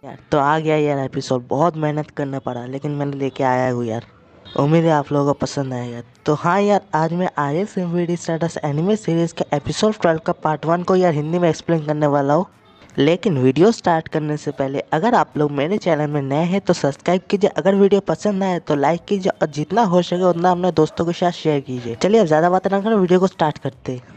यार तो आ गया यार एपिसोड। बहुत मेहनत करना पड़ा लेकिन मैंने लेके आया हूँ यार। उम्मीद है आप लोगों को पसंद आएगा। तो हाँ यार, आज मैं IS स्टार्टस एनिमे सीरीज के एपिसोड 12 का पार्ट 1 को यार हिंदी में एक्सप्लेन करने वाला हूँ। लेकिन वीडियो स्टार्ट करने से पहले अगर आप लोग मेरे चैनल में नए हैं तो सब्सक्राइब कीजिए, अगर वीडियो पसंद आए तो लाइक कीजिए और जितना हो सके उतना अपने दोस्तों के साथ शेयर कीजिए। चलिए अब ज़्यादा बात ना करो, वीडियो को स्टार्ट करते हैं।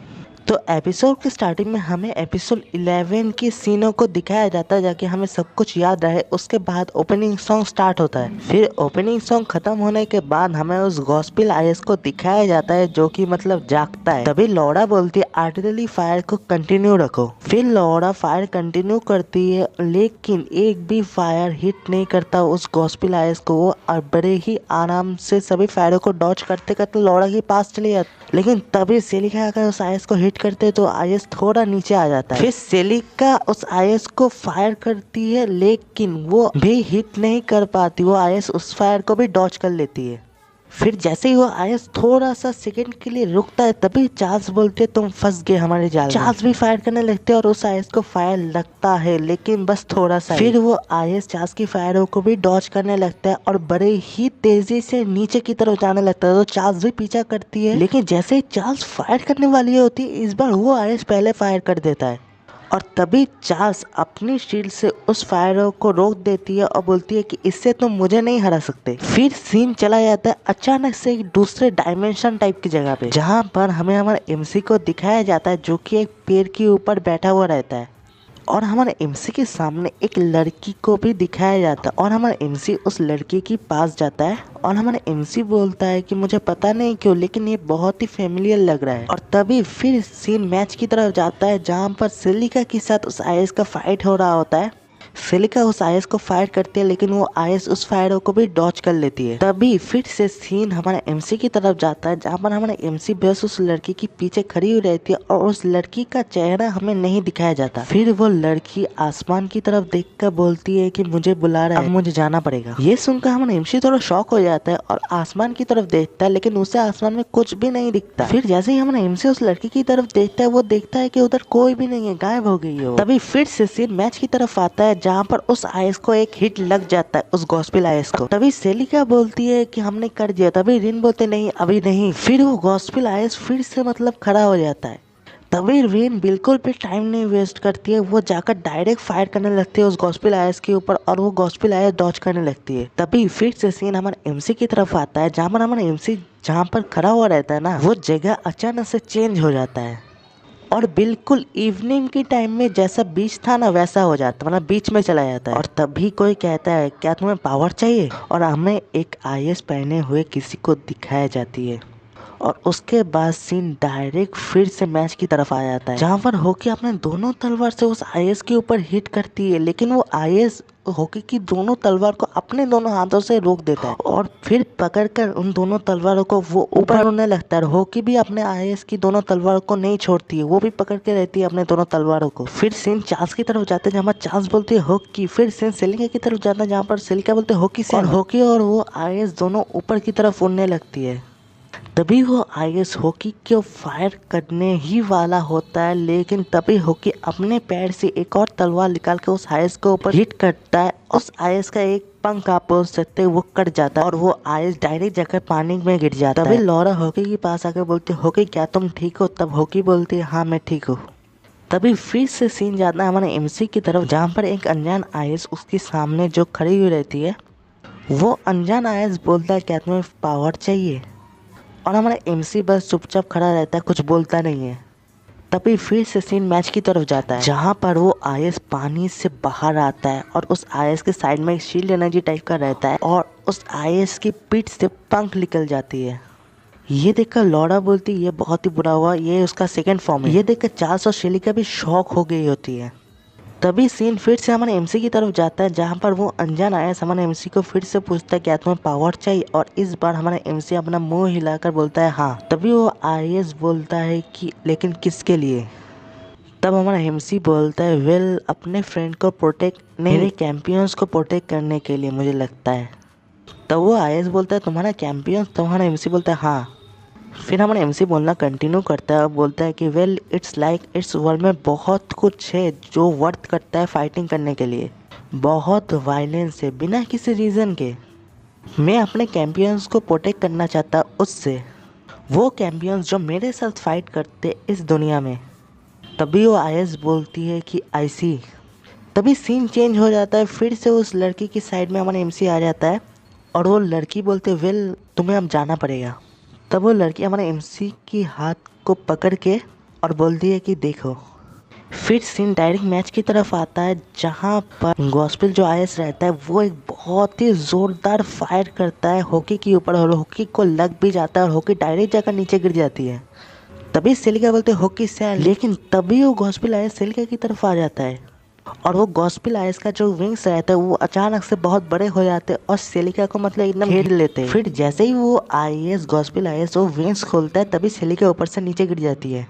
तो एपिसोड की स्टार्टिंग में हमें एपिसोड 11 की सीनों को दिखाया जाता है जाके हमें सब कुछ याद रहे। उसके बाद ओपनिंग सॉन्ग स्टार्ट होता है। फिर ओपनिंग सॉन्ग खत्म होने के बाद हमें उस गॉस्पेल आईएस को दिखाया जाता है जो कि मतलब जागता है। तभी लौड़ा बोलती है आर्टिलरी फायर को कंटिन्यू रखो। फिर लौड़ा फायर कंटिन्यू करती है लेकिन एक भी फायर हिट नहीं करता उस गॉस्पेल आईएस को। वो और बड़े ही आराम से सभी फायरों को डॉज करते करते लौड़ा के पास चले जाते। लेकिन तभी सेलिका अगर उस आईएस को हिट करते तो आईएस थोड़ा नीचे आ जाता है। फिर सेलिका उस आईएस को फायर करती है लेकिन वो भी हिट नहीं कर पाती। वो आईएस उस फायर को भी डॉज कर लेती है। फिर जैसे ही वो आईएस थोड़ा सा सेकंड के लिए रुकता है तभी चार्ल्स बोलते तुम फंस गए हमारे जाल में। चार्ल्स भी फायर करने लगते हैं और उस आईएस को फायर लगता है लेकिन बस थोड़ा सा। फिर वो आईएस चार्ल्स की फायरों को भी डॉज करने लगता है और बड़े ही तेजी से नीचे की तरफ जाने लगता है। तो चार्ल्स भी पीछा करती है लेकिन जैसे ही चार्ल्स फायर करने वाली होती है इस बार वो आईएस पहले फायर कर देता है। और तभी चार्ल्स अपनी शील्ड से उस फायरों को रोक देती है और बोलती है कि इससे तुम मुझे नहीं हरा सकते। फिर सीन चला जाता है अचानक से एक दूसरे डायमेंशन टाइप की जगह पे, जहाँ पर हमें हमारे एमसी को दिखाया जाता है जो कि एक पेड़ के ऊपर बैठा हुआ रहता है। और हमारे एमसी के सामने एक लड़की को भी दिखाया जाता है और हमारा एमसी उस लड़की के पास जाता है और हमारा एमसी बोलता है कि मुझे पता नहीं क्यों लेकिन ये बहुत ही फेमिलियर लग रहा है। और तभी फिर सीन मैच की तरफ जाता है जहाँ पर सेलिका के साथ उस आईएस का फाइट हो रहा होता है। सेलिका उस आईएस को फायर करती है लेकिन वो आईएस उस फायरों को भी डॉज कर लेती है। तभी फिर से सीन हमारे एमसी की तरफ जाता है जहाँ पर हमारे एमसी बस उस लड़की के पीछे खड़ी हुई रहती है और उस लड़की का चेहरा हमें नहीं दिखाया जाता। फिर वो लड़की आसमान की तरफ देखकर बोलती है कि मुझे बुला रहा है, अब मुझे जाना पड़ेगा। ये सुनकर हमारा एमसी थोड़ा शॉक हो जाता है और आसमान की तरफ देखता है लेकिन उसे आसमान में कुछ भी नहीं दिखता। फिर जैसे ही हमारा एमसी उस लड़की की तरफ देखता है वो देखता है कि उधर कोई भी नहीं है, गायब हो गई है वो। तभी फिर से सीन मैच की तरफ आता है जहाँ पर उस आईएस को एक हिट लग जाता है उस गॉस्पेल आईएस को। तभी सेलिका बोलती है कि हमने कर दिया। तभी रिन बोलते नहीं अभी नहीं। फिर वो गॉस्पेल आईएस फिर से मतलब खड़ा हो जाता है। तभी रिन बिल्कुल भी टाइम नहीं वेस्ट करती है, वो जाकर डायरेक्ट फायर करने लगती है उस गॉस्पेल आईएस के ऊपर और वो गॉस्पेल आईएस डॉज करने लगती है। तभी फिर से सीन हमारे एमसी की तरफ आता है जहाँ पर हमारा एमसी जहाँ पर खड़ा हुआ रहता है ना वो जगह अचानक से चेंज हो जाता है और बिल्कुल इवनिंग की टाइम में जैसा बीच था ना वैसा हो जाता है, मतलब बीच में चला जाता है। और तभी कोई कहता है क्या तुम्हें पावर चाहिए, और हमें एक आईएस पहने हुए किसी को दिखाया जाती है। और उसके बाद सीन डायरेक्ट फिर से मैच की तरफ आ जाता है जहाँ पर होकी अपने दोनों तलवार से उस आईएस के ऊपर हिट करती है लेकिन वो आईएस होकी की दोनों तलवार को अपने दोनों हाथों से रोक देता है और फिर पकड़कर उन दोनों तलवारों को वो ऊपर उड़ने लगता है। होकी भी अपने आईएस की दोनों तलवारों को नहीं छोड़ती है, वो भी पकड़ के रहती है अपने दोनों तलवारों को। फिर सीन चार्ल्स की तरफ जाते हैं जहाँ पर चार्ल्स बोलती है होकी। फिर सीन सेलिका की तरफ जाता है जहाँ पर सेलिका बोलते है होकी से, और होकी और वो आईएस दोनों ऊपर की तरफ उड़ने लगती है। तभी वो आईएस होकी को फायर करने ही वाला होता है लेकिन तभी होकी अपने पैर से एक और तलवार निकाल के उस आईएस के ऊपर हिट करता है। उस आईएस का एक पंख आप बोल सकते वो कट जाता है और वो आईएस डायरेक्ट जाकर पानी में गिर जाता है। तभी लौरा होकी के पास आकर बोलती है होकी क्या तुम ठीक हो? तब होकी बोलती है हाँ मैं ठीक हूँ। तभी फिर से सीन जाता है हमारे एमसी की तरफ जहाँ पर एक अनजान आईएस उसके सामने जो खड़ी हुई रहती है। वो अनजान आईएस बोलता है क्या तुम्हें पावर चाहिए, और हमारा एमसी बस चुपचाप खड़ा रहता है, कुछ बोलता नहीं है। तभी फिर से सीन मैच की तरफ जाता है जहाँ पर वो आईएस पानी से बाहर आता है और उस आईएस के साइड में एक शील्ड एनर्जी टाइप का रहता है और उस आईएस की पीठ से पंख निकल जाती है। ये देखकर लौड़ा बोलती है ये बहुत ही बुरा हुआ, ये उसका सेकंड फॉर्म है। ये देखकर चार्ल्स और सेलिका भी शॉक हो गई होती है। तभी सीन फिर से हमारे एमसी की तरफ जाता है जहाँ पर वो अनजान आईएस हमारे एमसी को फिर से पूछता है क्या तुम्हें पावर चाहिए, और इस बार हमारा एमसी अपना मुंह हिलाकर बोलता है हाँ। तभी वो आईएस बोलता है कि लेकिन किसके लिए। तब हमारा एमसी बोलता है वेल अपने फ्रेंड को प्रोटेक्ट नहीं, मेरे कैंपियंस को प्रोटेक्ट करने के लिए मुझे लगता है। तब वो आईएस बोलता है तुम्हारा कैंपियंस? तुम्हारा एमसी बोलता है हाँ। फिर हमारा एमसी बोलना कंटिन्यू करता है और बोलता है कि well it's like it's world में बहुत कुछ है जो वर्थ करता है फाइटिंग करने के लिए। बहुत वायलेंस से, बिना किसी रीज़न के। मैं अपने कैंपियंस को प्रोटेक्ट करना चाहता उससे, वो कैंपियंस जो मेरे साथ फाइट करते इस दुनिया में। तभी वो आयस बोलती है कि आई सी। तभी सीन चेंज हो जाता है, फिर से उस लड़की की साइड में हमारा एमसी आ जाता है और वो लड़की बोलते वेल तुम्हें अब जाना पड़ेगा। तब वो लड़की हमारे एमसी की हाथ को पकड़ के और बोलती है कि देखो। फिर सीन डायरेक्ट मैच की तरफ आता है जहाँ पर गॉस्पेल जो आयस रहता है वो एक बहुत ही ज़ोरदार फायर करता है हॉकी के ऊपर और हॉकी को लग भी जाता है और हॉकी डायरेक्ट जाकर नीचे गिर जाती है। तभी सिलिका बोलते हॉकी से, लेकिन तभी वो गॉस्पेल आयस सिलिका की तरफ आ जाता है और वो गॉस्पेल आयस का जो विंग्स रहता है वो अचानक से बहुत बड़े हो जाते हैं और सिलिका को मतलब एकदम घेर लेते हैं। फिर जैसे ही वो आईएस गॉस्पेल आयस वो विंग्स खोलता है तभी सिलिका ऊपर से नीचे गिर जाती है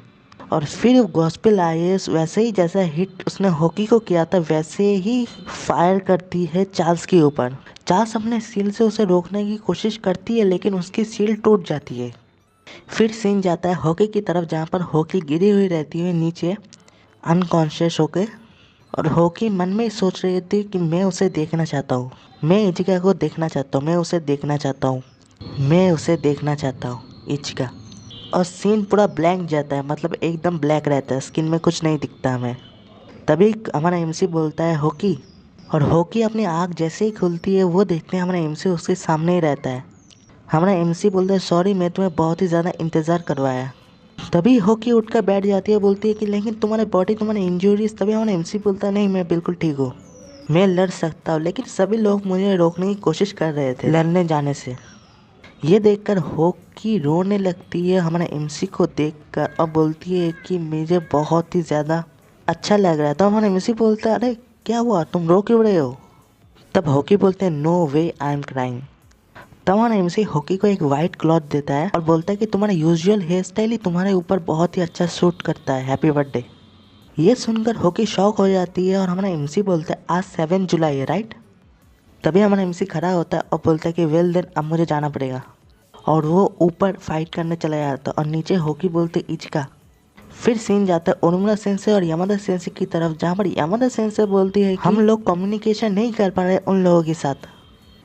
और फिर गॉस्पेल आईएस वैसे ही जैसा हिट उसने हॉकी को किया था वैसे ही फायर करती है चार्ल्स के ऊपर। चार्ल्स अपने सील से उसे रोकने की कोशिश करती है लेकिन उसकी सील टूट जाती है। फिर सीन जाता है हॉकी की तरफ जहाँ पर हॉकी गिरी हुई रहती है नीचे अनकॉन्शियस होके और हॉकी मन में ही सोच रही थी कि मैं उसे देखना चाहता हूँ, मैं इचिका को देखना चाहता हूँ, मैं उसे देखना चाहता हूँ, मैं उसे देखना चाहता हूँ इचिका। और सीन पूरा ब्लैंक जाता है, मतलब एकदम ब्लैक रहता है, स्किन में कुछ नहीं दिखता हमें। तभी हमारा एमसी बोलता है हॉकी, और हॉकी अपनी आँख जैसे ही खुलती है वो देखते हैं हमारा एमसी उसके सामने ही रहता है। हमारा एमसी बोलता है सॉरी मैं तुम्हें बहुत ही ज़्यादा इंतज़ार करवाया। तभी हॉकी उठकर बैठ जाती है, बोलती है कि लेकिन तुम्हारे बॉडी तुम्हारे इंजरीज। तभी हमारा एमसी बोलता है नहीं मैं बिल्कुल ठीक हूँ, मैं लड़ सकता हूँ, लेकिन सभी लोग मुझे रोकने की कोशिश कर रहे थे लड़ने जाने से। ये देखकर हॉकी रोने लगती है हमारे एमसी को देखकर और बोलती है कि मुझे बहुत ही ज़्यादा अच्छा लग रहा है। तो हमारा एमसी बोलता है अरे क्या हुआ, तुम रो क्यों रहे हो? तब हॉकी बोलते हैं no way I am crying. तब हमारा एमसी हॉकी को एक वाइट क्लॉथ देता है और बोलता है कि तुम्हारा यूजुअल हेयर स्टाइल ही तुम्हारे ऊपर बहुत ही अच्छा सूट करता है, हैप्पी बर्थडे। ये सुनकर हॉकी शॉक हो जाती है और हमारा एमसी बोलता है आज 7 जुलाई है राइट। तभी हमारा एमसी खड़ा होता है और बोलता है कि वेल देन अब मुझे जाना पड़ेगा और वो ऊपर फाइट करने चला जाता है और नीचे हॉकी बोलते इचिका। फिर सीन जाता है ओनुमुरा सेंसे और यामादा सेंसे की तरफ जहाँ पर यामादा सेंसे बोलती है कि हम लोग कम्युनिकेशन नहीं कर पा रहे उन लोगों के साथ।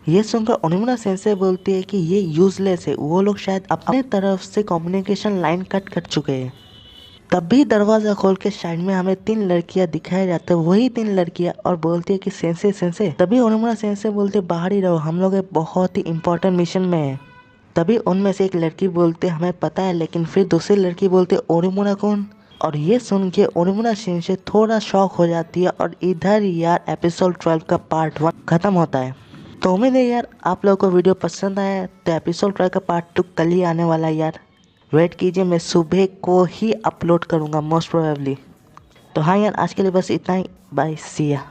ये सुनकर ओनुमुरा सेंसे बोलती है कि ये यूजलेस है, वो लोग शायद अपने तरफ से कम्युनिकेशन लाइन कट कर चुके हैं। तभी दरवाज़ा खोल के साइड में हमें 3 लड़कियां दिखाई जाते हैं, वही 3 लड़कियां, और बोलती है कि सेंसे सेंसे। तभी ओनुमुरा सेंसे बोलते बाहर ही रहो, हम लोग एक बहुत ही इंपॉर्टेंट मिशन में हैं। तभी उनमें से एक लड़की बोलते हमें पता है, लेकिन फिर दूसरी लड़की बोलते ओनुमुरा कौन? और ये सुन के ओनुमुरा सेंसे थोड़ा शॉक हो जाती है और इधर यार एपिसोड 12 का पार्ट 1 खत्म होता है। तो उम्मीद है यार आप लोगों को वीडियो पसंद आया है। तो एपिसोड 12 का पार्ट 2 कल ही आने वाला है यार, वेट कीजिए, मैं सुबह को ही अपलोड करूँगा मोस्ट प्रोबेबली। तो हाँ यार आज के लिए बस इतना ही, बाय सी या।